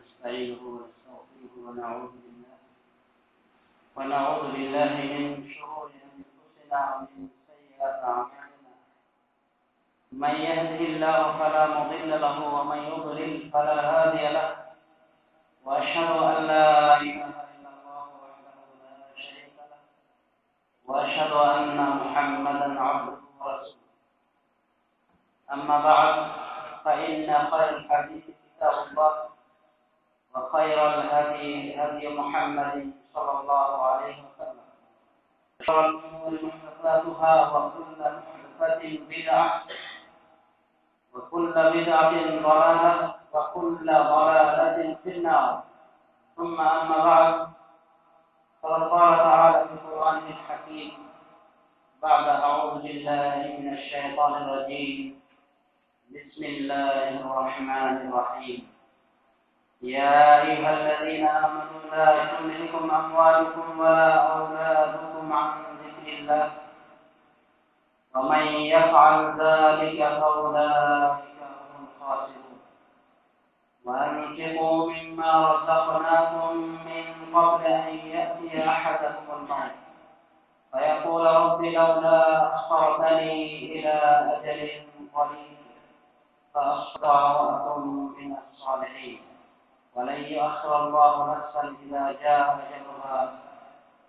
ونستعينه ونستغفره ونعوذ بالله من شرور أنفسنا ومن سيئات أعمالنا. من يهده الله فلا مضل له ومن يضلل فلا هادي له، وأشهد أن لا إله إلا الله وحده لا شريك له، وأشهد أن محمدا عبده ورسوله. أما بعد، فإن خير الحديث كتاب الله، وخير الهدي هدي محمد صلى الله عليه وسلم، وشر الأمور محدثاتها، وكل محدثة بدعة، وكل بدعة ضلالة، وكل ضلالة في النار. ثم أما بعد، فقد قال تعالى في القرآن الحكيم بعد أعوذ بالله من الشيطان الرجيم: بسم الله الرحمن الرحيم. يا أيها الذين آمنوا لا تلهكم أموالكم ولا أولادكم عن ذكر الله، ومن يفعل ذلك فأولئك هم الخاسرون. وأنفقوا مما رزقناكم من قبل أن يأتي أحدكم الموت فيقول رب لولا أخرتني إلى أجل قريب فأصدق وأكن من الصالحين، ولن يؤخر الله نفسا إذا جاء أجلها،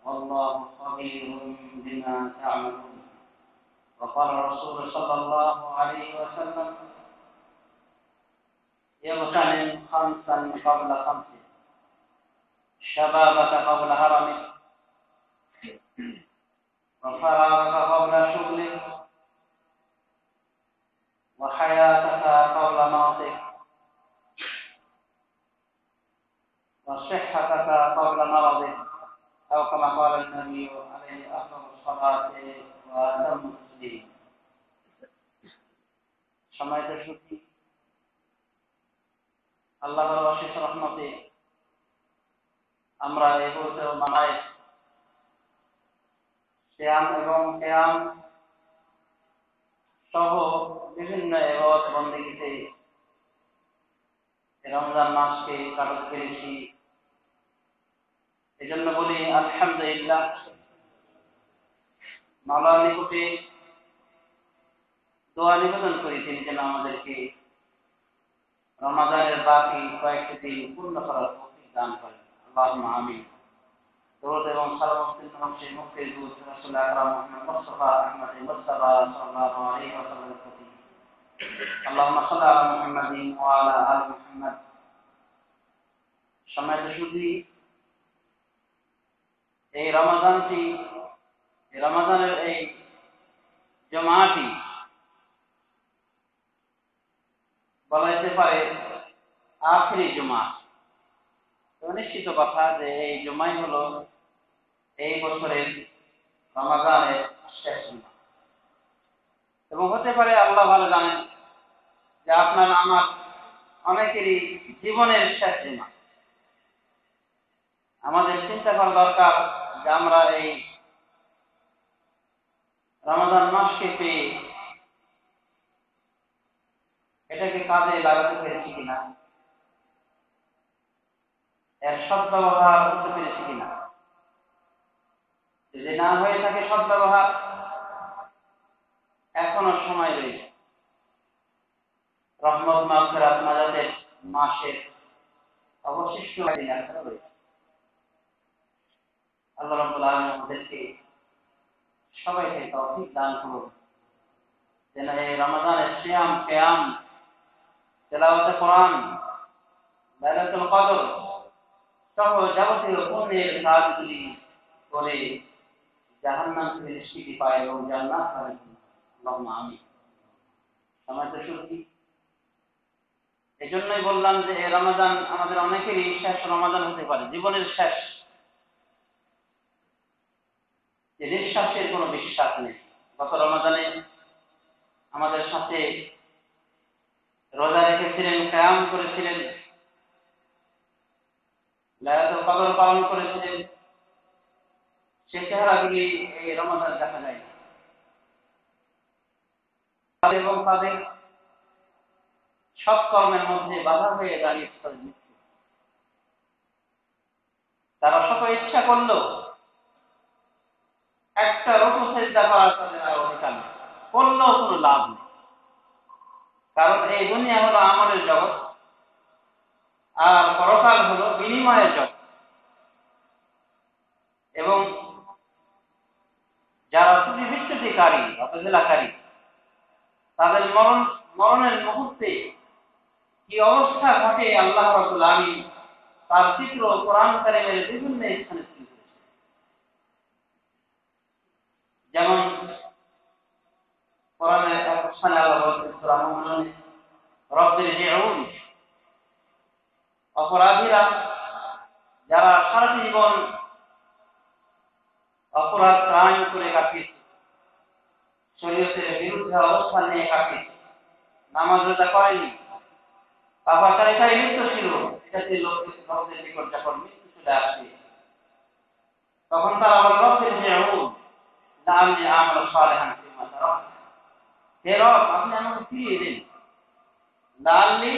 والله خبير بما تعملون. وقال الرسول صلى الله عليه وسلم: اغتنم خمسا قبل خمس، شبابك قبل هرمك، وفراغك قبل شغلك، وحياتك قبل موتك، وصحتك قبل مرضك، أو كما قال النبي عليه أفضل الصلاة وأتم التسليم। সম্মানিত সুধী, আল্লাহর অশেষ রহমতে আমরা এই মুহূর্তে মানায় সিয়াম এবং কিয়াম সহ বিভিন্ন ইবাদত বন্দেগীতে রমজান মাসকে কাটাতে পেরেছি। এজন্য বলি আলহামদুলিল্লাহ। মাওলার নিকটে দোয়া নিবেদন করি তিনি যেন আমাদেরকে রমাদানের বাকি কয়েকটি দিন পূর্ণ করার তৌফিক দান করেন। আল্লাহুম্মা আমিন। দরুদ এবং সালাম সেই মুখে দুধ রাসূল আকরাম মুহাম্মদ মুস্তাফা আহমদ মুস্তাফা সাল্লাল্লাহু আলাইহি ওয়াসাল্লামের প্রতি। আল্লাহুম্মা সাল্লি আলা মুহাম্মাদিন ওয়া আলা আলি মুহাম্মাদ। সম্মানিত সুধী, এই রমাদানের এই জমাটি বলা যেতে পারে আখিরি জমা। নিশ্চিত কথা যে এই জমাই হলো এই বছরের রমাদানের শেষ জমা, এবং হতে পারে আল্লাহ ভালো জানেন যে আপনার আমার অনেকেরই জীবনের শেষ জমা। আমাদের চিন্তা করা দরকার যে আমরা এই রমাদান মাসকে পেয়ে এটাকে কাজে লাগাতে পেরেছি কিনা, এর সদ্ব্যবহার করতে পেরেছি কিনা। যদি না হয়ে থাকে সদ্ব্যবহার, এখনো সময় রয়েছে। রহমত মাগফিরাত নাজাতের মাসের অবশিষ্ট দিন এখনো রয়েছে। আল্লাহ রাব্বুল আলামিন আমাদেরকে সবাইকে তৌফিক দান করুন যেন এই রমাদানের সিয়াম, কিয়াম, তেলাওয়াতে কোরআন, লাইলাতুল কদর সহ যাবতীয় পুণ্যের কাজগুলি করে জাহান্নাম থেকে নিষ্কৃতি পায় এবং জান্নাত পায়। আল্লাহুম্মা আমিন। সম্মানিত সুধী, এই জন্যই বললাম যে এই রমাদান আমাদের অনেকেরই শেষ রমাদান হতে পারে, জীবনের শেষ। যে নিঃশ্বাসের কোনো বিশ্বাস নেই। গত রমাদানে আমাদের সাথে রোজা রেখেছিলেন, কিয়াম করেছিলেন, লাইলাতুল কদর পালন করেছিলেন, সে চেহারাগুলি এই রমাদান দেখা যায় না, এবং তাদের সৎকর্মের মধ্যে বাধা হয়ে দাঁড়িয়েছে তাদের মৃত্যু। তারা শত ইচ্ছা করলেও একটা রুকু সিজদা করার তাদের আর অধিকার নেই, করলেও কোনো লাভ নেই। কারণ এই দুনিয়া হলো আমলের জগৎ, আর পরকাল হলো বিনিময়ের জগৎ। এবং যারা ত্রুটি বিচ্যুতিকারী, অবহেলাকারী, তাদের মরণের মুহূর্তে কি অবস্থা ঘটে আল্লাহ রাব্বুল আলামিন তার চিত্র কোরআন কারীমের বিভিন্ন স্থানে তুলে ধরেছেন। যেমন কোরআনের এক স্থানে আল্লাহ বলেছেন সূরা মুমিনুন, রব্বির জিউন, অপরাধীরা যারা সারা জীবন অপরাধ ক্রাইম করে কাটিয়েছে, শরীয়তের বিরুদ্ধে অবস্থান নিয়ে কাটিয়েছে, নামাজ রোজা করেনি, পাপাচারিতায় লিপ্ত ছিল, এটাতে লোকদের নিকট যখন মৃত্যু চলে আসছে, তখন তারা আবার রব্বির জিউন লাআল্লি আমালু সালিহান ফীমা তারাক, হে রব আপনি আমাকে ফিরিয়ে দিন, লাআল্লি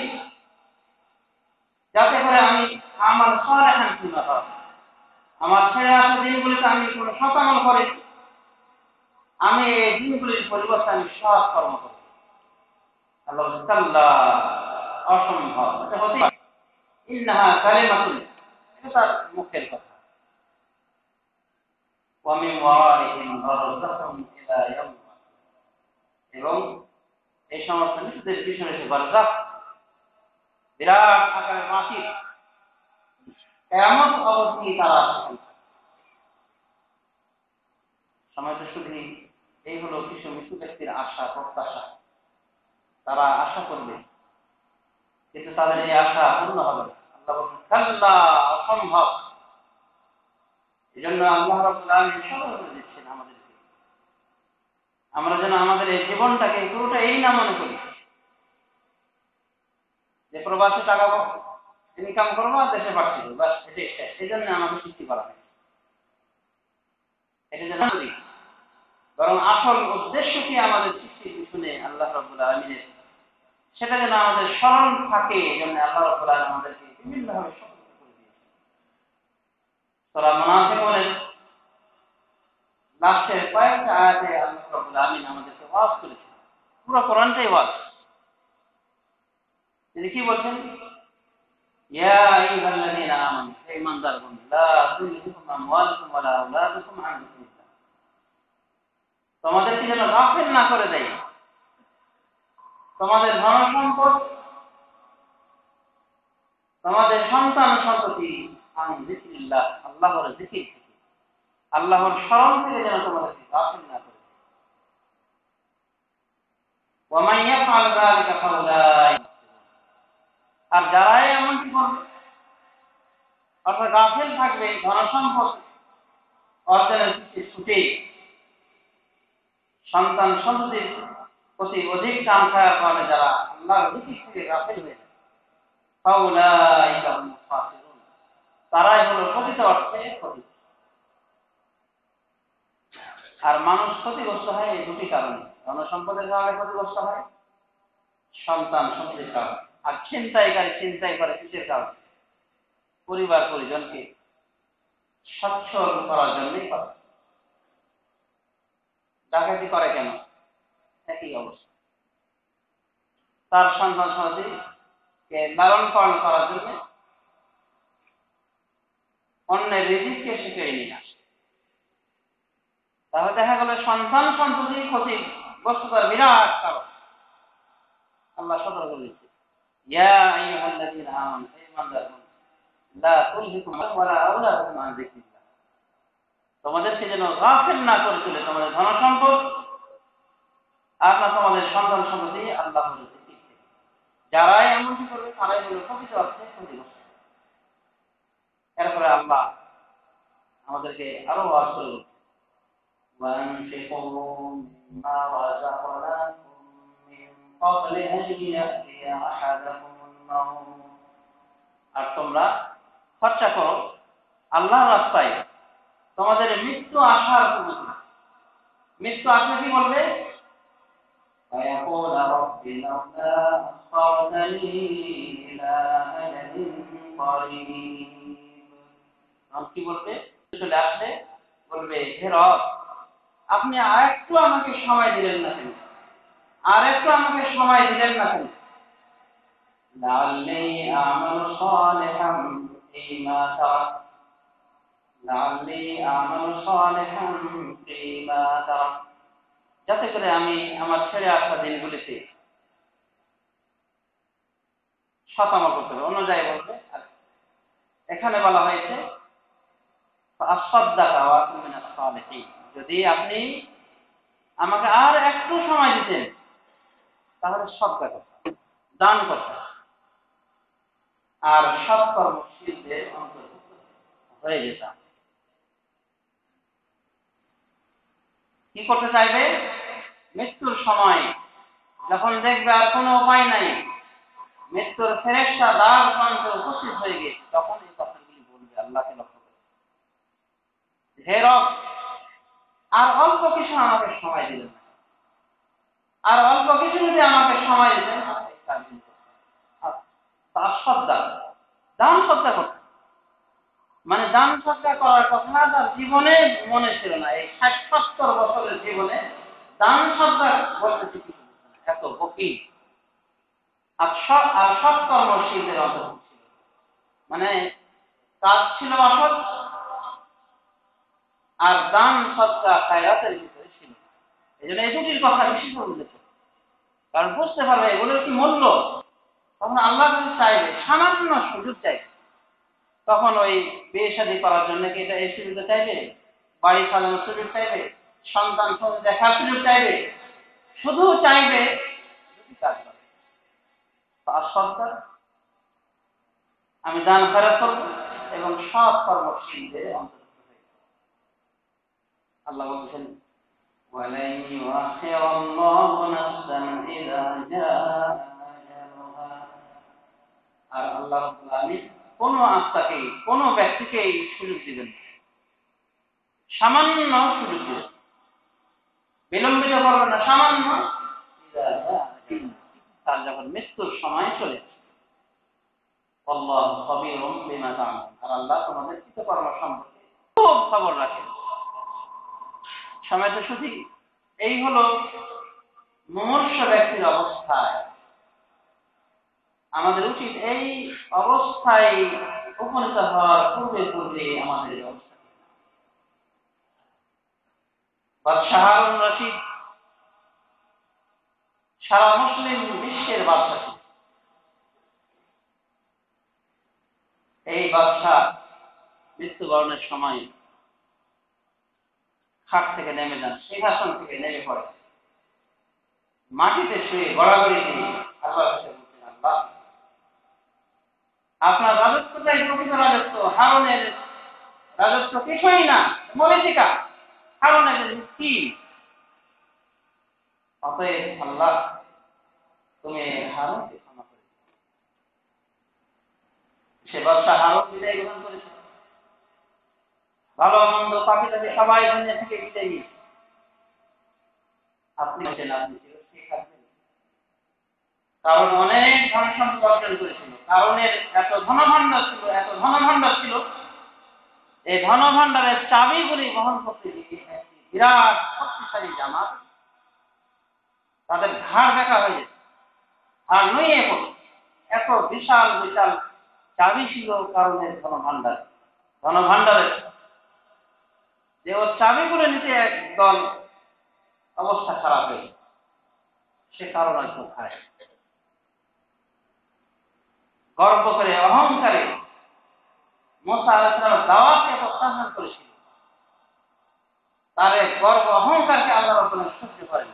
যাতে করে আমি আমাল সালিহান ফীমা তারাক, আমার ছেড়ে আসা দিনগুলিতে আমি কোনো সৎ আমল করি, আমি এই দিনগুলির পরিবর্তে আমি সৎ কর্ম করি। আল্লাহ কাল্লা, অসম্ভব, এটা হতে ইন্নাহা কালিমাতুন, এটা তার মুখের কথা। ওয়া মিন ওয়ারাইহিম বারযাখুন ইলা ইয়াউম, এবং এই সমস্ত মৃতদের পিছনে সে বারযাখ, বিরাট আকারের মাটি, কিয়ামত অবধি তারা সময় শুধু এই হলো কিছু মৃত্যু ব্যক্তির আশা প্রত্যাশা, তারা আশা করবে কিন্তু তাদের এই আশা পূর্ণ হবে না। আল্লাহ বলেন কাল্লা, অসম্ভব। এই জন্য আল্লাহ রাব্বুল আলামিন সতর্ক করে দিচ্ছেন আমাদেরকে, আমরা যেন আমাদের এই জীবনটাকে পুরোটা এই না মনে করি যে প্রবাসী টাকা ইনকাম করবো আর দেশে পাঠিয়ে দেবো, বাস এটাই শেষ। এই জন্য আমাকে সৃষ্টি করা হয়, এটা যেন বরং আসল উদ্দেশ্য কি আমাদের সৃষ্টির পিছনে আল্লাহ রাব্বুল আলামিনের, সেটা যেন আমাদের স্মরণ থাকে। এই জন্য আল্লাহ রাব্বুল আলামিন আমাদেরকে বিভিন্নভাবে সতর্ক করে দিয়েছেন। সূরা মুনাফিকুনের লাস্টের কয়েকটা আয়াতে আল্লাহ রাব্বুল আলামিন আমাদেরকে ওয়াজ করেছেন, পুরো কোরআনটাই ওয়াজ। তিনি কি বলছেন? ইয়া আইয়ুহাল্লাযীনা আমানু, হে ঈমানদারগণ, লা তুলহিকুম আমওয়ালুকুম ওয়ালা আওলাদুকুম আন যিকরিল্লাহ, তোমাদেরকে যেন গাফিল না করে দেয় তোমাদের ধন সম্পদ, তোমাদের সন্তান সন্ততি আন যিকরিল্লাহ, আল্লাহর জিকির থেকে, আল্লাহর স্মরণ থেকে যেন তোমাদেরকে গাফিল না করে দেয়। ওয়া মান ইয়াফআল যালিকা ফাউলাইকা, আর যারাই এমনটি করবে, অর্থাৎ গাফিল থাকবে, ধন সম্পদ অর্জনের ছুটে সন্তান সন্ততির প্রতি অধিক কাম খাওয়ার কারণে যারা আল্লাহর জিকির থেকে গাফিল হয়ে যায়, ফাউলাইকা হুমুল খাসিরুন, তারাই হলো প্রকৃত অর্থে ক্ষতিগ্রস্ত। আর মানুষ ক্ষতিগ্রস্ত হয় এই দুটি কারণে, ধন সম্পদের কারণে ক্ষতিগ্রস্ত হয়, সন্তান সন্ততির কারণে। আর চিন্তাই করে কিসের কারণে? পরিবার পরিজনকে সচ্ছল করার জন্যই করে। ডাকাতি করে কেন? একই অবস্থা, তার সন্তান সন্ততিকে লালন পালন করার জন্য অন্যের রিজিককে সে কেড়ে নিয়ে আসে। তাহলে দেখা গেল সন্তান সন্ততির ক্ষতিগ্রস্ততার বিরাট কারণ। আল্লাহ সতর্ক করেছে, ইয়া আইয়ুহাল্লাযীনা আমানু, হে ঈমানদারগণ, লা তুলহিকুম ওয়ালা আওলাদুকুম আন যিকরিল্লাহ, তোমাদেরকে যেন গাফিল না করে তোলে তোমাদের ধন সম্পদ আর না তোমাদের সন্তান সন্ততি আল্লাহর জিকির থেকে। যারাই এমনটি করবে তারাই হলো প্রকৃত অর্থে ক্ষতিগ্রস্ত। এরপরে আল্লাহ আমাদেরকে আরো ওয়াজ করে বলছেন, وأنفقوا مما رزقناكم من قبل أن يأتي أحدكم الموت, আর তোমরা খরচা করো আল্লাহর রাস্তায় তোমাদের মৃত্যু আসার পূর্বে। মৃত্যু আসলে কি বলবে? فيقول رب لولا أخرتني إلى أجل قريب, কি বলবে? চলে আসলে বলবে, হে রব, আপনি আরেকটু আমাকে সময় দিলেন না কেন? আরেকটু আমাকে সময় দিলেন না কেন? লাআল্লি আমালু সালিহান ফীমা তারাক, লাআল্লি আমালু সালিহান ফীমা তারাক, যাতে করে আমি আমার ছেড়ে আসা দিনগুলিতে সৎ আমল করতে পারি। অন্য জায়গায় বলবে, এখানে বলা হয়েছে যদি আপনি আমাকে আর একটু সময় দিতেন তাহলে সদকা করতাম, দান করতাম, আর সৎ কর্মশীলদের অন্তর্ভুক্ত হয়ে যেতাম। কি করতে চাইবে? মৃত্যুর সময় যখন দেখবে আর কোনো উপায় নাই, মৃত্যুর ফেরেশতা দ্বার প্রান্তে উপস্থিত হয়ে গেছে, তখন এই কথাগুলি বলবে আল্লাহকে লক্ষ্য করে, হে রব, আর অল্প কিছু আমাকে সময় দিলেন, আর অল্প কিছু যদি আমাকে সময় দিতেন তার সদ্গা, দান সদ্গা করতেন। মানে দান সদ্গা করার কথা তার জীবনে মনে ছিল না। এই ৬০-৭০ বছরের জীবনে দান সদ্গা বলতে কিছু এত বকি আর সৎ কর্মশীলদের অন্তর্ভুক্ত ছিল। মানে কাজ ছিল অসৎ, আর দান সদ্গা খায়রাতের ভিতরে ছিল। এই জন্য এই দুটির কথা বেশি করে উল্লেখ, কারণ বুঝতে পারবে এগুলোর কি মূল্য। তখন আল্লাহ যদি চাইবে, সামান্য সুযোগ চাইবে, তখন ওই বিয়ে শাদী করার জন্য কি এটা এই সুযোগ চাইবে? বাড়ি সাজানোর সুযোগ চাইবে? সন্তান দেখার সুযোগ চাইবে? শুধু চাইবে যদি কাজ করে তার সরকার, আমি দান খয়রাত করব এবং সৎ কর্মশীলদের অন্তর্ভুক্ত হয়ে। আল্লাহ বলছেন, ওয়ালাই ইউআখিরাল্লাহু নাফসান ইযা জাআ আজালুহা, আর আল্লাহ রাব্বুল আলামিন কোন আত্মাকে, কোন ব্যক্তিকে সুযোগ দিবেন, সামান্য সুযোগ দিবেন, বিলম্বিত করবেন না, সামান্য, তার যখন মৃত্যুর সময় চলে আসে। আল্লাহু খাবীরুম বিমা তা'মালুন, আর আল্লাহ তোমাদের কৃতকর্ম সম্পর্কে খুব খবর রাখেন। সময় তো শুধু এই হলো মুমূর্ষু ব্যক্তির অবস্থায় আমাদের উচিত এই অবস্থায় উপনীত হওয়ার পূর্বে পূর্বে আমাদের অবস্থা। বাদশাহ হারুন রশিদ সারা মুসলিম বিশ্বের বাদশাহ ছিল। এই বাদশাহ মৃত্যুবরণের সময় খাট থেকে নেমে যান, সিংহাসন থেকে নেমে পড়ে, মাটিতে শুয়ে গড়াগড়ি দিয়ে আল্লাহর কাছে বলছেন, আল্লাহ, আপনার রাজত্বটাই প্রকৃত রাজত্ব, হারুনের রাজত্ব কিছুই না, মরীচিকা, হারুনের কি। অতএব আল্লাহ, তুমি হারুনকে ক্ষমা করে দিও। সে বাদশাহ হারুন বিদায় গ্রহণ করেছে, ভালো মন্দ পাখি টাকে সবাই দুনিয়া থেকে বিদায় নিয়েছে। আপনি চিরস্থায়ী থাকবেন। কারণ অনেক ধন সম্পদ অর্জন করেছিল, কারণের এত ধনভাণ্ডার ছিল, এত ধনভাণ্ডার ছিল, এই ধনভাণ্ডারের চাবিগুলি বহন করতে গিয়ে একটি বিরাট শক্তিশালী জামাত তাদের ঘাড় দেখা হয়ে যেত আর নইয়ে পড়ত। এত বিশাল বিশাল চাবি ছিল কারণের ধনভাণ্ডারের, যে ওর চাবিগুলো নিতে একদল অবস্থা খারাপ হয়ে গেছে। সে কারণ আর কোথায়? গর্ব করে, অহংকারে মুসা আলাইহিস সালাম দাওয়াতকে প্রত্যাখ্যান করেছিল। তার গর্ব অহংকারকে আল্লাহ রাব্বুল আলামিন সহ্য করেন,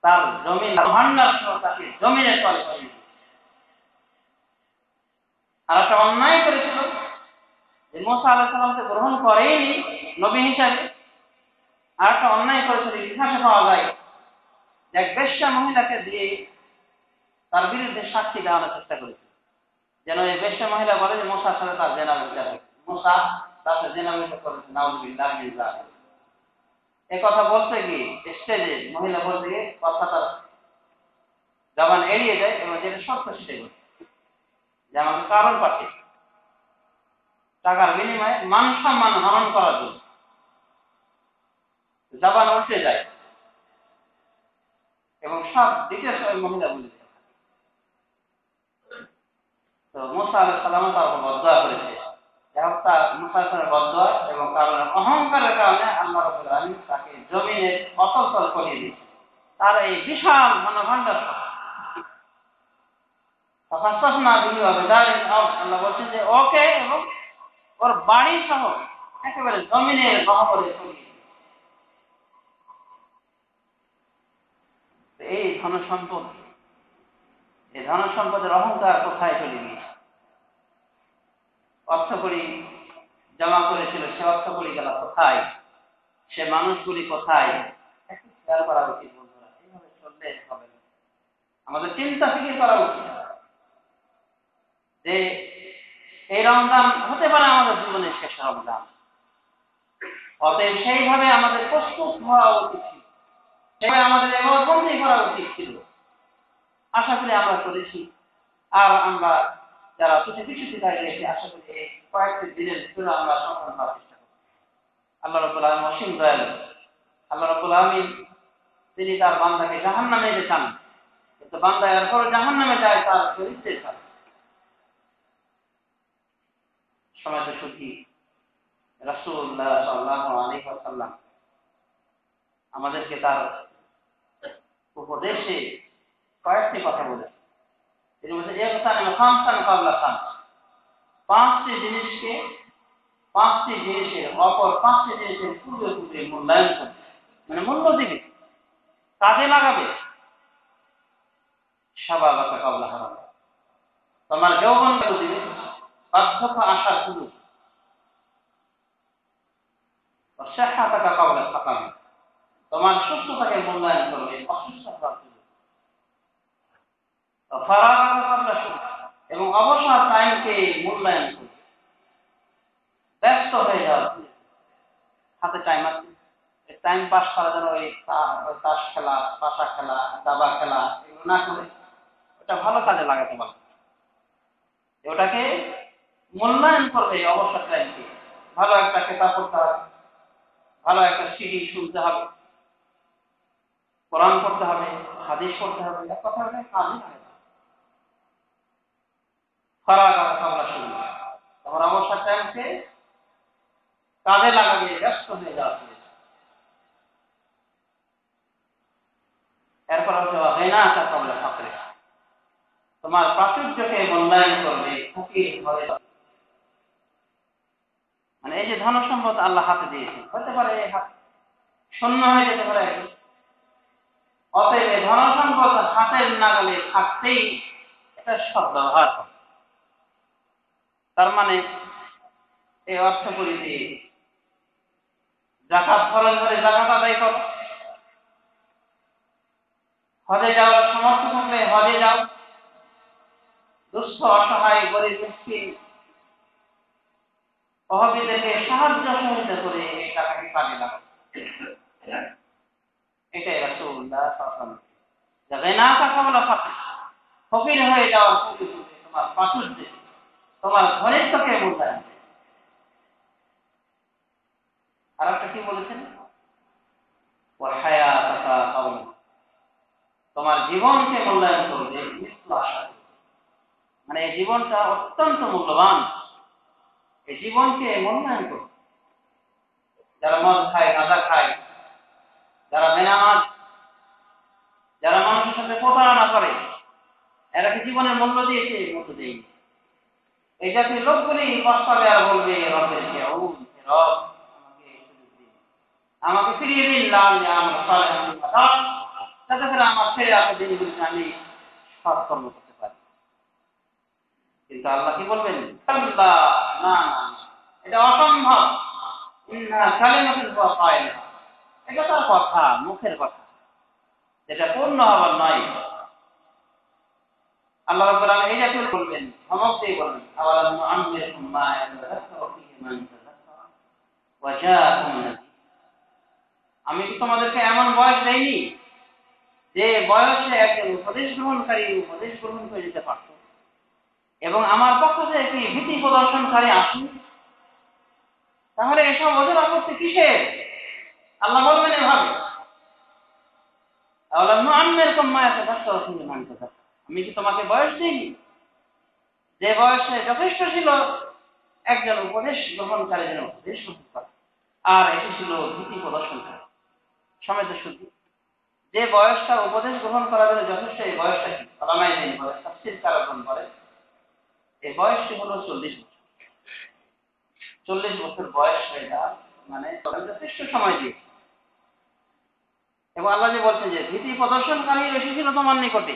তার জমিন ভান্ডার সহ তাকে জমিনে তলে করে দিয়েছে। আর একটা অন্যায় করেছিল যে মুসা আলাইহিস সালামকে গ্রহণ করেনি নবী হিসাবে। আর একটা অন্যায় করেছিল, ইতিহাসে পাওয়া যায়, এক বেশ্যা মহিলাকে দিয়ে তার বিরুদ্ধে সাক্ষী দেওয়ানোর চেষ্টা করেছিল, যেন এই বেশ্যা মহিলা বলে যে মুসার সাথে তার জেনা বিচার হয়েছে, মুসা তার সাথে জেনা বিচার করেছে, নাউযুবিল্লাহ মিন যালিক। এই কথা বলতে গিয়ে স্টেজে মহিলা বলতে গিয়ে কথাটা জবান এড়িয়ে যায় এবং যেটা সত্য সেটাই বলে যে আমাকে কারণ পাঠিয়ে। টাকার বিনিময়ে মান সম্মান হরণ করার জন্য জবান উঠে যায় এবং সব ডিটেলস ওই মহিলা বলে দেয়। তো মুসা আলাইহিস সালাম তার উপর বদদোয়া করেছে, তার মুসা আলাইহিস সালামের বদদোয়া এবং কারণে অহংকারের কারণে আল্লাহ রাব্বুল আলামিন তাকে জমিনে অতল করিয়ে দিয়েছে। তার এই বিশাল মনোভাণ্ডার আল্লাহ বলছেন যে ওকে এবং ওর বাড়ি সহ একেবারে জমিনের গহ্বরে ছড়িয়ে। এই ধনসম্পদের অহংকার কোথায় চলে গিয়েছে? অর্থ করি জমা করেছিল, সে অর্থ করি গেল কোথায়? সে মানুষগুলি কোথায়? একটু খেয়াল করা উচিত বন্ধুরা। এইভাবে চললে হবে না, আমাদের চিন্তা ফিকির করা উচিত যে এই রমজান হতে পারে আমাদের জীবনের শেষ রমজান। অতএব সেইভাবে আমাদের প্রস্তুত হওয়া উচিত ছিল, সেইভাবে আমাদের এবাদতবন্দি করা উচিত ছিল। আশা করি আমরা করেছি। আর আমরা যারা কিছু শিখাই গিয়েছি, আশা করি এই কয়েকটি দিনের ভিতরে আমরা সফল হওয়ার চেষ্টা করি। আল্লাহ রাব্বুল আলামিন অসীম দয়ালু। আল্লাহ রাব্বুল আলামিন তিনি তার বান্দাকে জাহান্নামে যেতে চান, কিন্তু বান্দা এরপর জাহান্নামে যায় তার চরিত্রের কারণে। সমাজে সুখী রাসূলুল্লাহ সাল্লাল্লাহু আলাইহি ওয়াসাল্লাম আমাদেরকে তার উপদেশে কয়েকটি কথা বলেছেন। তিনি বলছেন পাঁচটি জিনিসের অপর পাঁচটি জিনিসের পূর্বে পূর্বে মূল্যায়ন করবে, মানে মূল্য দিবে, কাজে লাগাবে। শাবাবাকা ক্বাবলা হারাম, তোমার যৌবন কাজে দিবে, বার্ধক্য আসার পূর্বে। সিহহাতাকা ক্বাবলা সাকাম, তোমার সুস্থতাকে মূল্যায়ন করবে অসুস্থ হওয়ার পূর্বে। ফারাগাকা ক্বাবলা শুগল, এবং অবসর টাইমকে মূল্যায়ন করবে, ব্যস্ত হয়ে যাওয়ার পূর্বে। হাতে টাইম আছে, টাইম পাস করার জন্য ওই তাস খেলা, পাশা খেলা, দাবা খেলা এগুলো না করে ওটা ভালো কাজে লাগাতে পারবে। ওটাকে মূল্যায়ন করবে। অবসর টাইমকে ভালো একটা কিতাব পড়তে হবে, ভালো একটা সিডি শুনতে হবে, কোরআন পড়তে হবে, হাদিস পড়তে হবে, এক কথা কাজে লাগাতে। ফারাগাকা ক্বাবলা শুগল, তোমার অবসর টাইমকে কাজে লাগাবে, ব্যস্ত হয়ে যাওয়া। এরপর হচ্ছে গিনাকা ক্বাবলা ফাকরি, তোমার প্রাচুর্যকে মূল্যায়ন করবে, ফকির হয়ে যাবে। মানে এই যে ধন সম্পদ আল্লাহ হাতে দিয়েছে, হতে পারে হাত শূন্য হয়ে যেতে পারে। অতএব ধন সম্পদ হাতের নাগালে থাকতেই এটা সৎ ব্যবহার করে। তার মানে এই অর্থ করি দিয়ে যাকাত ফরজ ধরে যাকাত আদায় করো, হজে যাওয়ার সমর্থ থাকলে হজে যাও, দুস্থ অসহায় গরিব মিসকিন অভাবীদেরকে সাহায্য সহযোগিতা করে এই টাকাকে কাজে লাগাও। এটাই রাসূলুল্লাহ সাল্লাল্লাহু আলাইহি ওয়াসাল্লাম গিনাকা ক্বাবলা ফাকর, ফকির হয়ে যাওয়ার পূর্বে তোমার প্রাচুর্য, তোমার ঘনিষ্ঠকে মূল্যায়ন। আর একটা কি বলেছেন? ওয়া হায়াতাকা ক্বাবলা, তোমার জীবনকে মূল্যায়ন করবে মৃত্যু আশা। মানে এই জীবনটা অত্যন্ত মূল্যবান, এই জীবনকে মূল্যায়ন করবে। যারা মদ খায়, গাঁজা খায়, যারা বেনামাজ, যারা মানুষের সাথে প্রতারণা করে, এরা কি জীবনের মূল্য দিয়েছে? মূল্য দেয়নি। এই জাতীয় লোকগুলি পস্তাবে আর বলবে রবের কে রব আমাকে ফিরিয়ে দিন, যাতে করে আমার ফিরে আসা দিনগুলিতে আমি সৎকর্ম করতে পারি। কিন্তু আল্লাহ কি বলবেন? না না, এটা অসম্ভব। এটা তার কথা, মুখের কথা, যেটা পূর্ণ হবার নয়। আল্লাহ রাব্বুল আলামিন এই জাতীয় বলবেন, ধমক দিয়ে বলবেন, আওয়ালাম আনবিরকুম মা ইয়াতাযাক্কারু ফীহি মান তাযাক্কারা ওয়া জাআকুম নাযীর। আমি কি তোমাদেরকে এমন বয়স দেইনি যে বয়সে একজন উপদেশ গ্রহণ করে যেতে পারত, এবং আমার পক্ষ থেকে কি ভীতি প্রদর্শনকারী আসুন, তাহলে এসব ওদের আপত্তি কিসের? আল্লাহ বলবেন এভাবে, আমি কি তোমাকে বয়স দিইনি যে বয়সে যথেষ্ট ছিল একজন উপদেশ গ্রহণকারী যেন উপদেশ গ্রহণ করে, আর এটি ছিল ভীতি প্রদর্শনকারী। সমেত শুদ্ধি যে বয়সটা উপদেশ গ্রহণ করার জন্য যথেষ্ট, এই বয়সটা কি আলামাই দিন বলে, তাফসীর কারণ বলে, এই বয়সটি হলো 40 বছর। 40 বছর বয়স হয়ে যাওয়া মানে যথেষ্ট সময় দিয়ে। এবং আল্লাহ যে বলছেন যে ভীতি প্রদর্শনকারী এসেছিল তোমার নিকটে,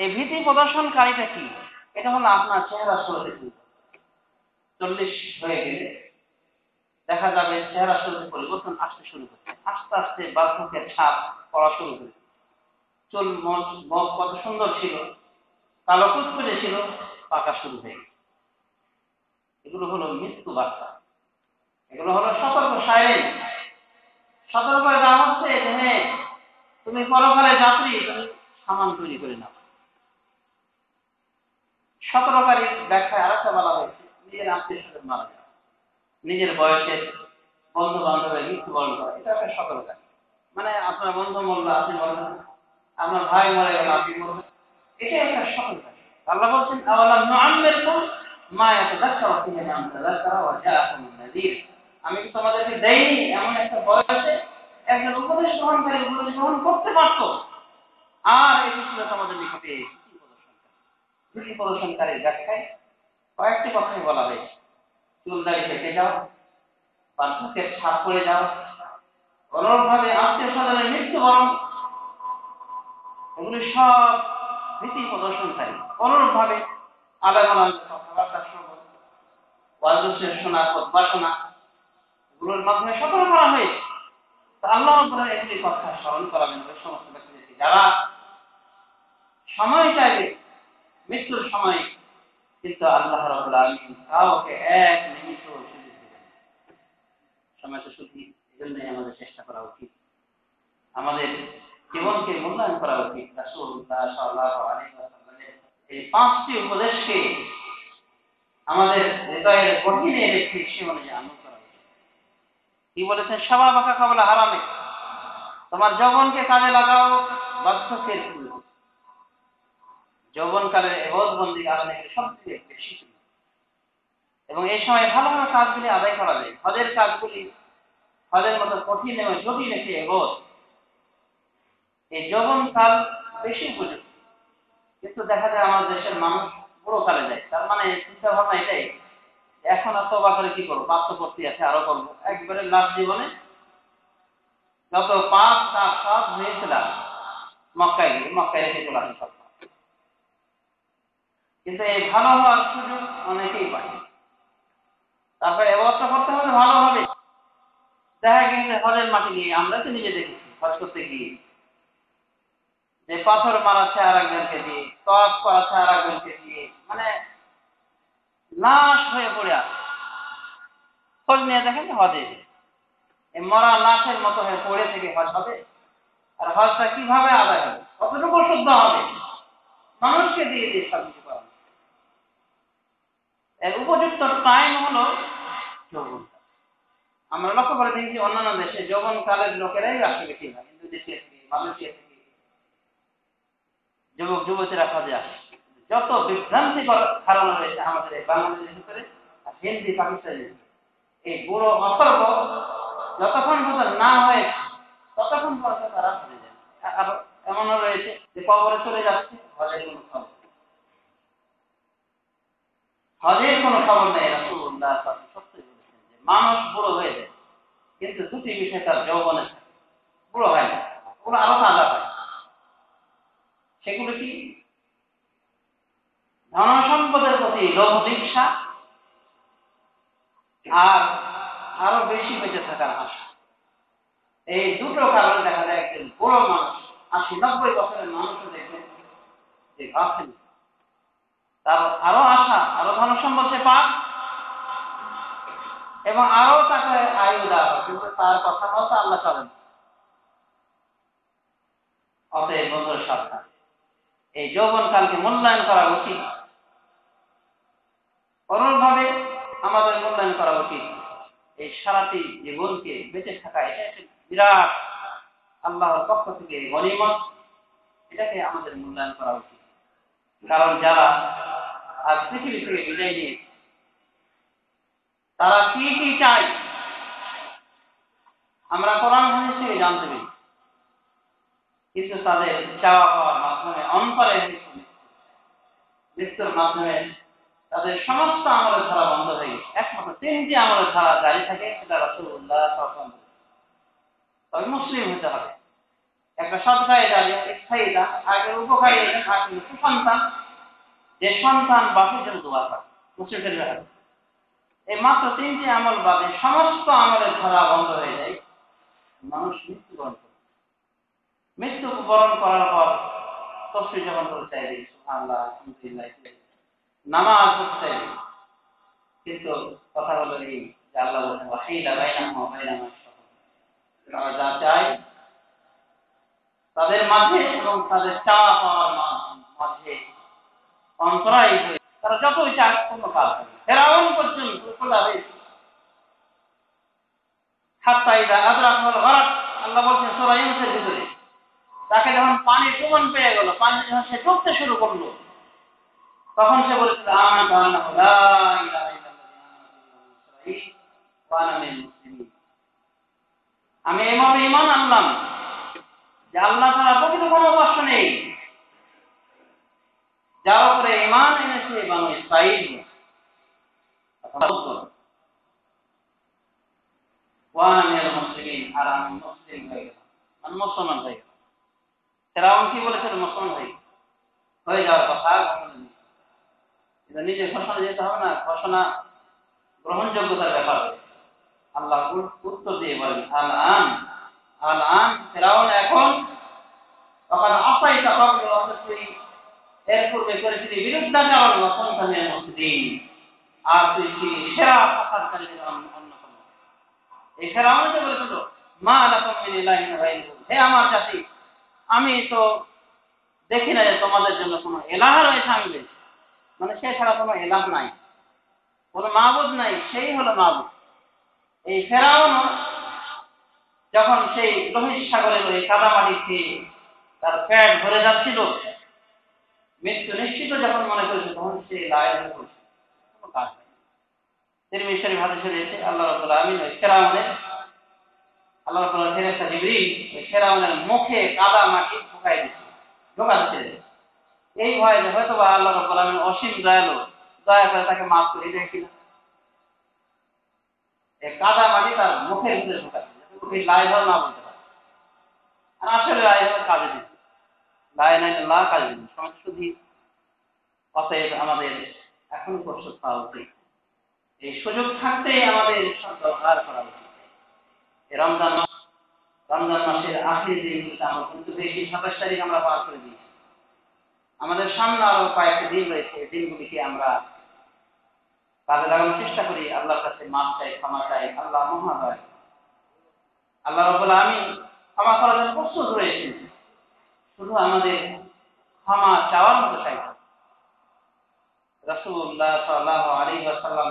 এই ভীতি প্রদর্শনকারীটা কি? এটা হলো আপনার চেহারা শুরুতে 40 হয়ে গেলে দেখা যাবে চেহারা শুরুতে পরিবর্তন আসতে শুরু করছে, আস্তে আস্তে বার্ধক্যের ছাপ পড়া শুরু করে। চুল মুখ কত সুন্দর ছিল, কালো কুচকুচে ছিল, পাকা শুরু হয়ে গেছে। এগুলো হলো মৃত্যু বার্তা, এগুলো হলো সতর্ক সাইরেন। সতর্ক দেওয়া হচ্ছে যে হ্যাঁ, তুমি পরকালে যাত্রী, তুমি সামান তৈরি করে নাও। সতর্ককারীর ব্যাখ্যায় আরেকটা বলা হয়েছে, নিজের আত্মীয় স্বজন মারা যাওয়া, নিজের বয়সের বন্ধু বান্ধবের মৃত্যুবরণ করা, এটা একটা সতর্ককারী। মানে আপনার বন্ধু মরল আপনি মরবেন, আপনার ভাই মরে গেল আপনি মরবেন, এটা একটা সতর্ককারী। আল্লাহ বলছেন আওয়ালাম নুআম্মিরকুম মা ইয়াতাযাক্কারু ফীহি মান তাযাক্কারা ওয়া জাআকুমুন নাযীর। আমি কি তোমাদেরকে দেইনি এমন একটা বয়সে একজন উপদেশ গ্রহণকারী উপদেশ গ্রহণ করতে পারতো, আর এটি ছিল তোমাদের নিকটে ভীতি প্রদর্শনকারীর ব্যাখ্যায় কয়েকটি কথাই বলা হয়েছে। চুল দাড়ি কেটে যাও, বার্ধক্যের ছাপ পড়ে যাও, অনুরূপভাবে আত্মীয় স্বজনের মৃত্যুবরণ, এগুলি সব ভীতি প্রদর্শনকারী। অনুরূপভাবে আলেমানদের কথাবার্তা শ্রবণ, ওয়াজের শোনা, খুতবা শোনা, এগুলোর মাধ্যমে সতর্ক করা হয়েছে। আল্লাহ রাব্বুল এগুলি কথা স্মরণ করাবেন ওই সমস্ত ব্যক্তিদেরকে যারা সময় চাইবে মৃত্যুর সময়, কিন্তু আল্লাহ রাব্বুল আলামিন কাউকে এক নিমিষও সুযোগ দিবেন। সময় তো শুধু এজন্যই আমাদের চেষ্টা করা উচিত, আমাদের জীবনকে মূল্যায়ন করা উচিত। রাসূলুল্লাহ সাল্লাল্লাহু আলাইহি ওয়াসাল্লামের এই 5টি উপদেশকে আমাদের হৃদয়ের গভীরে রেখে সে অনুযায়ী আমল করা উচিত। কি বলেছেন? শাবাবাকা ক্বাবলা হারামে, তোমার যৌবনকে কাজে লাগাও বার্ধক্যের পূর্বে। যৌবনকালের ইবাদত বন্দেগী আল্লাহর সবচেয়ে বেশি, এবং এই সময় ভালো ভালো কাজগুলি আদায় করা যায়। হজের কাজগুলি হজের মতো কঠিন এবং জটিল একটি ইবাদত, এই যৌবনকাল বেশি উপযুক্ত। কিন্তু দেখা যায় আমাদের দেশের মানুষ বুড়ো কালে যায়, তার মানে চিন্তা ভাবনা এটাই, এখন আর তওবা করে কি করবো, পাপ তো করতে আছে আরো করবো, একবারে লাস্ট জীবনে যত পাপ তাপ সব হয়েছিলাম মক্কায় গিয়ে মক্কায় রেখে চলে আসে সব। কিন্তু এই ভালো হওয়ার সুযোগ অনেকেই পায়। তারপরে ব্যবস্থা করতে হবে ভালো হবে। দেখা গেছে হজের মাঠে গিয়ে আমরা তো নিজে দেখেছি, হজ করতে গিয়ে যে পাথর মারাচ্ছে আর একজনকে দিয়ে, তওয়াফ করাচ্ছে আর একজনকে দিয়ে, মানে লাশ হয়ে পড়ে আছে। খোঁজ নিয়ে দেখেন হজে এই মরা লাশের মতো হয়ে পড়ে থেকে হজ হবে? আর হজটা কিভাবে আদায় হবে, কতটুকু শুদ্ধ হবে? মানুষকে দিয়ে দিয়ে সব কিছু করা। এর উপযুক্ত টাইম হলো যৌবন। আমরা লক্ষ্য করে দেখি অন্যান্য দেশে যৌবন কালের লোকেরাই আসে বেশি হয়, ইন্দোনেশিয়া থেকে, মালয়েশিয়া থেকে যুবক যুবতীরা হজে আসে। যত বিভ্রান্তিকর ধারণা রয়েছে আমাদের এই বাংলাদেশের ভিতরে, হিন্দি পাকিস্তানি, এই বুড়ো অসর্ব যতক্ষণ পর্যন্ত না হয় ততক্ষণ পর্যন্ত তারা হয়ে যায়। আর এমনও রয়েছে যে কবরে চলে যাচ্ছে, হজের কোনো খবর, হজের কোনো খবর নেই। রাসূলুল্লাহ সত্যি বলেছেন যে মানুষ বুড়ো হয়ে যায়, কিন্তু দুটি বিষয় তার যৌবনে থাকে, বুড়ো হয় না, ওগুলো আরো তাজা হয়। সেগুলো কি? ধন সম্পদের প্রতি লোভ হিংসা, আর আরো বেশি বেঁচে থাকার আশা। এই দুটো কারণে দেখা যায় একজন বড় মানুষ 80-90 বছরের মানুষও দেখবেন যে ভাবছেন তার আরো আশা, আরো ধন সম্পদ সে পাক, এবং আরো তাকে আয়ু দেওয়া হয়, কিন্তু তার কথা মতো আল্লাহ চলেন। অতএব বন্ধুর সাবধান, এই যৌবনকালকে মূল্যায়ন করা উচিত। অনুরূপভাবে আমাদের মূল্যায়ন করা উচিত এই সারাটি জীবনকে বেঁচে থাকা, এটা একটা বিরাট আল্লাহর পক্ষ থেকে গনিমত। এটাকে আমাদের মূল্যায়ন করা উচিত। কারণ যারা আজ পৃথিবী থেকে বিদায় নিয়ে তারা কি কি চায় আমরা কোরআন হাদিস থেকে জানতে পারি, কিন্তু তাদের চাওয়া পাওয়ার মাধ্যমে অন্তরে মৃত্যুর মাধ্যমে তাদের সমস্ত আমলের ধারা বন্ধ হয়ে গেছে। একমাত্র তিনটি আমলের ধারা জারি থাকে, সেটা রাসূলুল্লাহ সাল্লাল্লাহু আলাইহি ওয়াসাল্লাম। তবে মুসলিম হতে হবে, একটা সৎকারে জারি, স্থায়ীতা, আগের উপকারী, আর সুসন্তান, যে সন্তান বাপের জন্য দোয়া করে মুসলিমদের ব্যাপারে। এই মাত্র তিনটি আমল বাদে সমস্ত আমলের ধারা বন্ধ হয়ে যায়। মানুষ মৃত্যুবরণ করে, মৃত্যুবরণ করার পর তসবিহ যখন করতে চাইবে, সুবহানাল্লাহ, আলহামদুলিল্লাহ, নামাজ পড়তে চাইবে, কিন্তু কথা হলো এই যে আল্লাহ বলেন ওয়াহিদা বাইনাহুম ওয়া বাইনা মা শাআ, তারা যা চায় তাদের মাঝে এবং তাদের চাওয়া পাওয়ার মাঝে অন্তরায় হয়ে তারা যতই চায় কোনো কাজ করে। ফেরাউন পর্যন্ত খোলা হয়েছে। হাত্তা ইযা আদরাকাল গরক, আল্লাহ বলছেন সূরা ইউনূসের ভিতরে, তাকে যখন পানি ডুবন পেয়ে গেল, পানি যখন সে ডুবতে শুরু করলো, তখন সে বলেছিল আমানতু আন্নাহু লা ইলাহা ইল্লাল্লাহ ওয়া আনা মিনাল মুসলিমিন। আমি এভাবে ঈমান আনলাম যে আল্লাহ ছাড়া প্রকৃত কোনো উপাস্য নেই। যার উপরে ঈমান এনেছে বনু ইসরাঈল, ওয়া আনা মিনাল মুসলিমিন, আর আমি মুসলিম হয়ে গেলাম, আমি মুসলমান হয়ে গেলাম। ফেরাউন কি বলেছিল? মুসলমান হয়ে যাওয়ার কথা এটা নিজের ঘোষণা যেতে হবে না, ঘোষণা গ্রহণযোগ্যতার ব্যাপার। আল্লাহ উত্তর দিয়ে বলেন আল আন ফেরাউন এখন তখন আসাইতা কবল অবশ্যই এর পূর্বে করেছিলি বিরুদ্ধাচরণ ওয়াসন্তানের মুসলিম, আর তুই ছিলি সেরা ফাসাদকারীদের অন্যতম। এই ফেরাউন যে বলেছিল মা লাকুম মিন ইলাহিন গায়রুহু, হে আমার জাতি, আমি তো দেখি না যে তোমাদের জন্য কোনো ইলাহ রয়েছে। আমি বলছি মানে সে ছাড়া কোনো ইলাহ নাই, কোনো মাবুদ নাই, সেই হলো মাবুদ। এই ফেরাউন যখন সেই লোহিত সাগরের ওই কাদামাটি খেয়ে তার পেট ভরে যাচ্ছিল, মৃত্যু নিশ্চিত যখন মনে করেছে, তখন সে লাইন করছে, কোনো কাজ নেই। তিরমিজি শরীফ হাদিসে রয়েছে আল্লাহ রাব্বুল আলামিন ওই ফেরাউনের, আল্লাহ রাব্বুল আলামিন ফেরেশতা জিবরিল ওই ফেরাউনের মুখে কাদা মাটি ঢুকাই দিয়েছে, ঢোকাচ্ছে এই ভয়ে যে হয়তো বা আল্লাহ রাব্বুল আলামিন অসীম দয়ালু, দয়া করে তাকে মাফ করে দেয় কিনা। এই কাদা মাটি তার মুখের ভিতরে ঢোকাচ্ছে, ওই লাইভার না বলতে পারে। আর আসলে লাইভার কাজে দিচ্ছে, লাইনাইল্লাহ কাজে দিচ্ছে সমাজ শুধু। অতএব আমাদের এখন প্রস্তুত হওয়া উচিত, এই সুযোগ থাকতেই আমাদের ব্যবহার করা উচিত। এই রমজান মাসের আখেরি দিনগুলোতে আমরা কিন্তু বেশি 27 তারিখ আমরা পার করে দিয়েছি। আমাদের সামনে আরো কয়েকটি দিন রয়েছে, এই দিনগুলিকে আমরা কাজে লাগানোর চেষ্টা করি। আল্লাহর কাছে মাফ চাই, ক্ষমা চাই। আল্লাহ মহাদয়, আল্লাহ রাব্বুল আলামিন ক্ষমা করার জন্য প্রস্তুত রয়েছেন, শুধু আমাদের ক্ষমা চাওয়ার মতো চাইতে। রাসূলুল্লাহ সাল্লাল্লাহু আলাইহি ওয়াসাল্লাম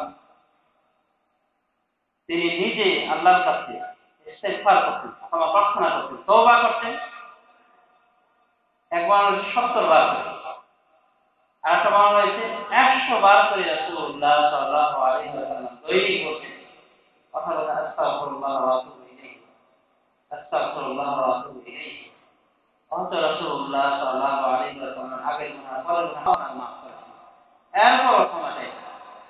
তিনি নিজে আল্লাহর কাছে ইস্তেগফার করতেন, ক্ষমা প্রার্থনা করতেন, তওবা করতেন, একবার 70 বার করে, আর একটা বার হয়েছে 100 বার করে রাসূলুল্লাহ সাল্লাল্লাহু আলাইহি ওয়াসাল্লাম দৈনিক বলতেন, কথা বলেন আস্তাগফিরুল্লাহ ওয়া আতুবু ইলাইহি, আস্তাগফিরুল্লাহ ওয়া আতুবু ইলাইহি। অত রাসূলুল্লাহ সাল্লাল্লাহু আলাইহি ওয়াসাল্লাম আগের গুনাহ পরের গুনাহ মাফ করেন, এরপর ক্ষমা চাই।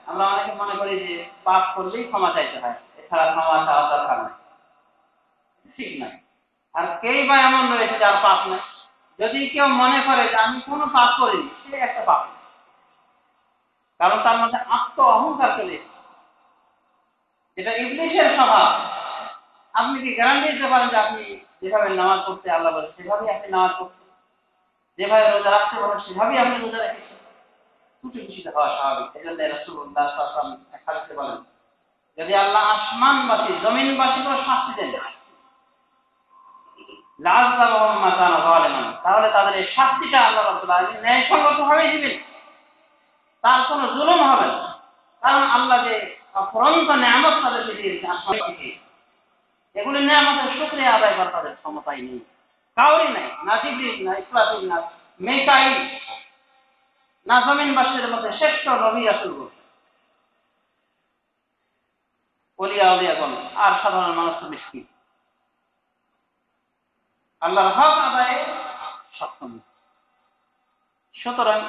আমরা অনেকে মনে করি যে পাপ করলেই ক্ষমা চাইতে হয়, এছাড়া ক্ষমা চাওয়ার দরকার নাই, ঠিক নাই। আর কেই বা এমন রয়েছে যার পাপ নাই। যদি কেউ মনে করে যে আমি কোনো পাপ করিনি, সে একটা পাপ, কারণ তার মধ্যে আত্ম অহংকার চলে এসেছে, এটা ইবলীসের স্বভাব। আপনি কি গ্যারান্টি দিতে পারেন যে আপনি যেভাবে নামাজ পড়তে আল্লাহ বলে সেভাবেই আপনি নামাজ পড়ছেন, যেভাবে রোজা রাখতে বলেন সেভাবেই আপনি রোজা রেখেছেন? ত্রুটি বিচ্যুতি হওয়া স্বাভাবিক। এই জন্য রাসূলুল্লাহ সাল্লাল্লাহু আলাইহি ওয়াসাল্লাম এক হাদিসে বলেন, যদি আল্লাহ আসমানবাসী জমিনবাসীকে শাস্তি দেন লাযযাবাহুম মা কানা যালিমান, তাহলে তাদের এই শাস্তিটা আল্লাহ রাব্বুল আলামিন ন্যায়সঙ্গতভাবে দিবেন, তার কোনো জুলুম হবে না। কারণ আল্লাহ যে অফুরন্ত নিয়ামত তাদেরকে দিয়েছে আসমান থেকে, এগুলি নিয়ামতের শুকরিয়া আদায় করার তাদের ক্ষমতাই নেই, কাউরই নাই, না জিবরিল, না ইসরাফিল, না মিকাইল, না জমিনবাসীদের মধ্যে শ্রেষ্ঠ নবী রাসূল, ওলিয়া উলিয়াগণ, আর সাধারণ মানুষ মিসকিন আল্লাহর হক আদায়ে সক্ষম। সুতরাং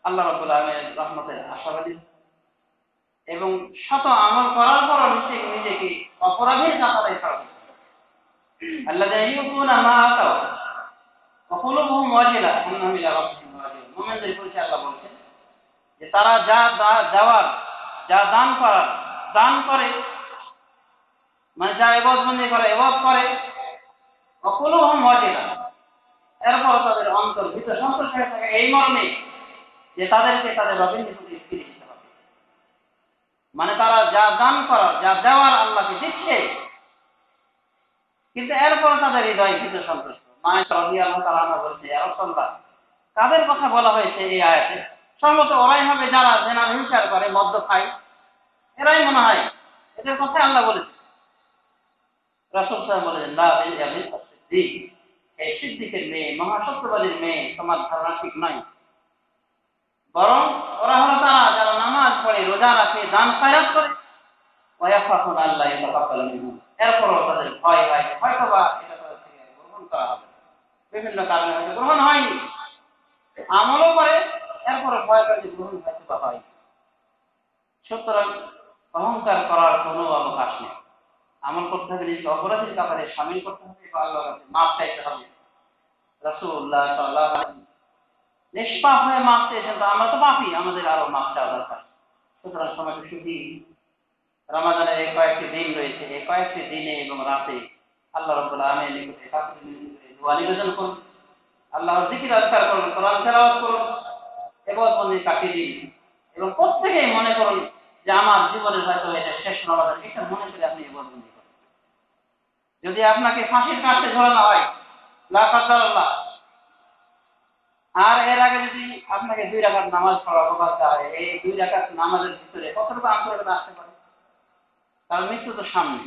আল্লাহ রাব্বুল আলামিনের রহমতের আশাবাদী এবং শত আমল করার পরও নিজেকে অপরাধীর কাতারে ফেলা, আল্লাযীনা ইউতুনা মা আতাও ওয়া কুলুবুহুম ওয়াজিলা আন্নাহুম ইলা রাব্বিহিম রাজিউন। মুমিনদের পরিচয় আল্লাহ বলেছেন যে তারা যা দেওয়ার, যা দান করার দান করে, মানে যা ইবাদতবন্দি করে ইবাদত করে, ওয়া কুলুবুহুম ওয়াজিলা, এরপর তাদের অন্তর ভিতরে সন্তোষ হয়ে থাকে এই মর্মে যে তাদেরকে তাদের রবের নিকটে ফিরে যেতে হবে। মানে তারা যা দান করার, যা দেওয়ার আল্লাহকে দিচ্ছে, কিন্তু এরপর তাদের হৃদয় ভিতরে সন্তুষ্ট। মায়ের রাদিয়াল্লাহু তাআলা বলছে, ইয়া রাসূলুল্লাহ, তাদের কথা বলা হয়েছে এই আয়াতে, সম্ভবত ওরাই হবে যারা জেনার হিংসার করে, মদ্য খায়, এরাই মনে হয়, এদের কথা আল্লাহ বলেছে। রাসূল সাল্লাল্লাহু আলাইহি ওয়াসাল্লাম বলেছেন, লা বিল সিদ্দিক, এই সিদ্দিকের মেয়ে, মহাসত্যবাদীর মেয়ে, তোমার ধারণা ঠিক নয়, বরং ওরা হলো তারা যারা নামাজ পড়ে, রোজা রাখে, দান খয়রাত করে, ওয়ায়াখাফুন আল্লাহ ইয়াতাকাব্বাল মিনহুম, এরপরও তাদের ভয় হয় হয়তো বা এটা তাদের থেকে গ্রহণ করা হবে, বিভিন্ন কারণে হয়তো গ্রহণ হয়নি, আমলও করে, এরপরে ভয় করে যে গ্রহণ হয়তো বা হয়। সুতরাং অহংকার করার কোনো অবকাশ নেই। আমল করতে হবে, নিজেকে অপরাধীর কাতারে শামিল করতে হবে বা আল্লাহর কাছে মাপ চাইতে হবে। রাসূলুল্লাহ সাল্লাল্লাহু আলাইহি ওয়াসাল্লাম নিষ্পাপ হয়ে মাপ চেয়েছেন, তো আমরা তো পাপী, আমাদের আরো মাপ চাওয়া দরকার। সুতরাং সমাজে শুধু রমাদানের এই কয়েকটি দিন রয়েছে, এই কয়েকটি দিনে এবং রাতে আল্লাহ রাব্বুল আলামিনের নিকটে দোয়া নিবেদন করুন, আল্লাহর জিকির আজকার করুন, কোরআন তেলাওয়াত করুন, ইবাদতবন্দি কাটিয়ে দিন এবং প্রত্যেকেই মনে করুন যে আমার জীবনের হয়তো এটা শেষ রমাদান, এটা মনে করে আপনি ইবাদতবন্দি করুন। যদি আপনাকে ফাঁসির কাছে ঝোলানো হয়, লা কাদ্দারাল্লাহ, আর এর আগে যদি আপনাকে 2 রাকাত নামাজ পড়ার অবকাশ দেওয়া হয়, এই 2 রাকাত নামাজের ভিতরে কতটুকু আন্তরিকতা আসতে পারে? কারণ মৃত্যু তো সামনে,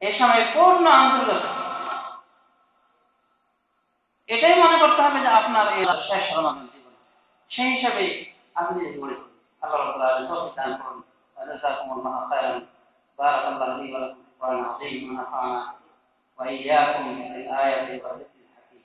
এই সময় পূর্ণ আন্তরিকতা, এটাই মনে করতে হবে যে আপনার এই শেষ রমাদান জীবন, সেই হিসাবে আপনি জীবনে আল্লাহ রাব্বুল আলামিন তৌফিক দান করুন। জাযাকুমুল্লাহু খায়রান, বারাকাল্লাহু লি ওয়া লাকুম ফিল কুরআনিল আযীম ওয়া নাফা'না ওয়া ইয়্যাকুম বিল আয়াতি ওয়া যিকরিল হাকীম।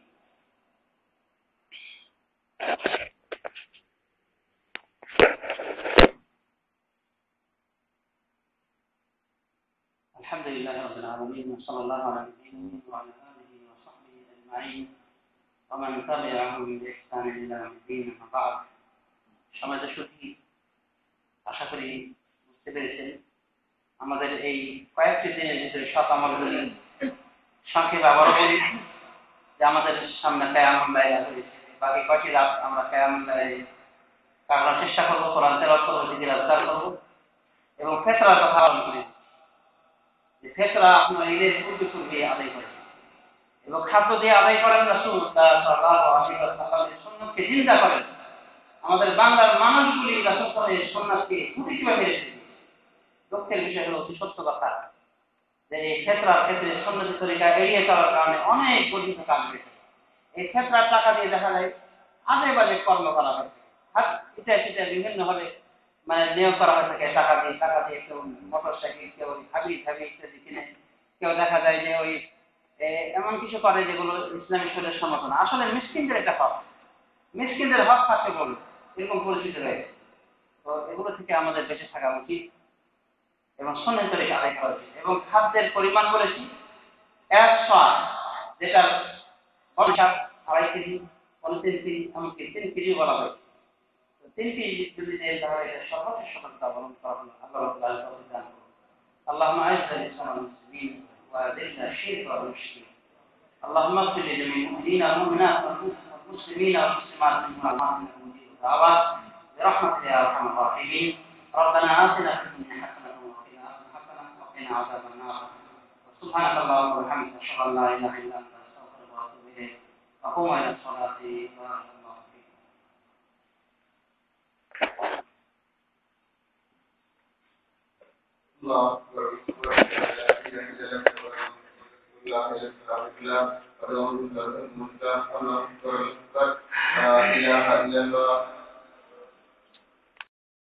আলহামদুলিল্লাহি রাব্বিল আলামিন ওয়া সাল্লাল্লাহু আলা নাবিয়িনা ওয়া আলা আলিহি ওয়া সাহবিহি আজমাইন ওয়া মান তাবি'আহুম বিইহসান ইলা ইয়াউমিদ্দিন, আম্মা বা'দ। সমাজে সুধী, আশা করি বুঝতে পেরেছেন আমাদের এই কয়েকটি দিনের ভিতরে সৎ আমলগুলি সংক্ষেপে আবারও বলি যে আমাদের সামনে কিয়ামুল লাইল রয়েছে, বাকি কয়টি রাত আমরা কিয়ামুল লাইলে কাটানোর চেষ্টা করবো, কোরআন তেলাওয়াত করবো, জিকির আজকার করবো এবং ফিতরার কথা পালন করি। যে ফিতরা আপনার ঈদের পূর্বে আদায় করে এবং খাদ্য দিয়ে আদায় করেন, রাসূলুল্লাহ সাল্লাল্লাহু আলাইহি ওয়াসাল্লামের সুন্নাতকে জিন্দা করেন। আমাদের বাংলার মানুষগুলি রাসূলের সুন্নাতকে ফুটি কিভাবে রেখেছে। দুঃখের বিষয় হলো অতি সত্য কথা যে এই ফিতরার ক্ষেত্রে সুন্নতি তরিকা এড়িয়ে চলার কারণে অনেক গঠিত কাজ হয়েছে। এই ফিতরার টাকা দিয়ে দেখা যায় আজে বাজে কর্ম করা হয়, এটা সেটা বিভিন্নভাবে মানে নিয়োগ করা হয়ে থাকে, টাকা দিয়ে কেউ মোটরসাইকেল, কেউ হাবি ইত্যাদি কিনে, কেউ দেখা যায় যে ওই এমন কিছু করে যেগুলো ইসলামী শরীরের সম্মত না। আসলে মিসকিনদের এটা হক, মিসকিনদের হক থাকতে বলবে, এরকম পরিস্থিতি রয়েছে। তো এগুলো থেকে আমাদের বেঁচে থাকা উচিত এবং সুন্নাত তরিকা আদায় করা উচিত। এবং খাদ্যের পরিমাণ বলেছি 100, যেটার 2.5 কেজি, 3 কেজি, এমনকি 3 কেজি বলা হয়। 3 কেজি যদি দেয় তাহলে এটা সর্বোচ্চ সতর্কতা অবলম্বন করা হলো। আল্লাহ রাব্বুল আলামিন তৌফিক দান করুন। আল্লাহুম্মা আ'ইজ্জিল ইসলাম ওয়াল মুসলিমিন ওয়া আযিল্লা শিরকা ওয়াল মুশরিকিন। اللهم اغفر لجميع المؤمنين والمؤمنات والمسلمين والمسلمات والمؤمنات والمؤمنات برحمتك يا ارحم الراحمين. ربنا آتنا في الدنيا حسنة وفي الآخرة حسنة وقنا عذاب النار. سبحانك اللهم وبحمدك أشهد أن لا إله إلا أنت أستغفرك وأتوب إليك. وقوموا إلى الصلاة. الله أكبر لا إله إلا الله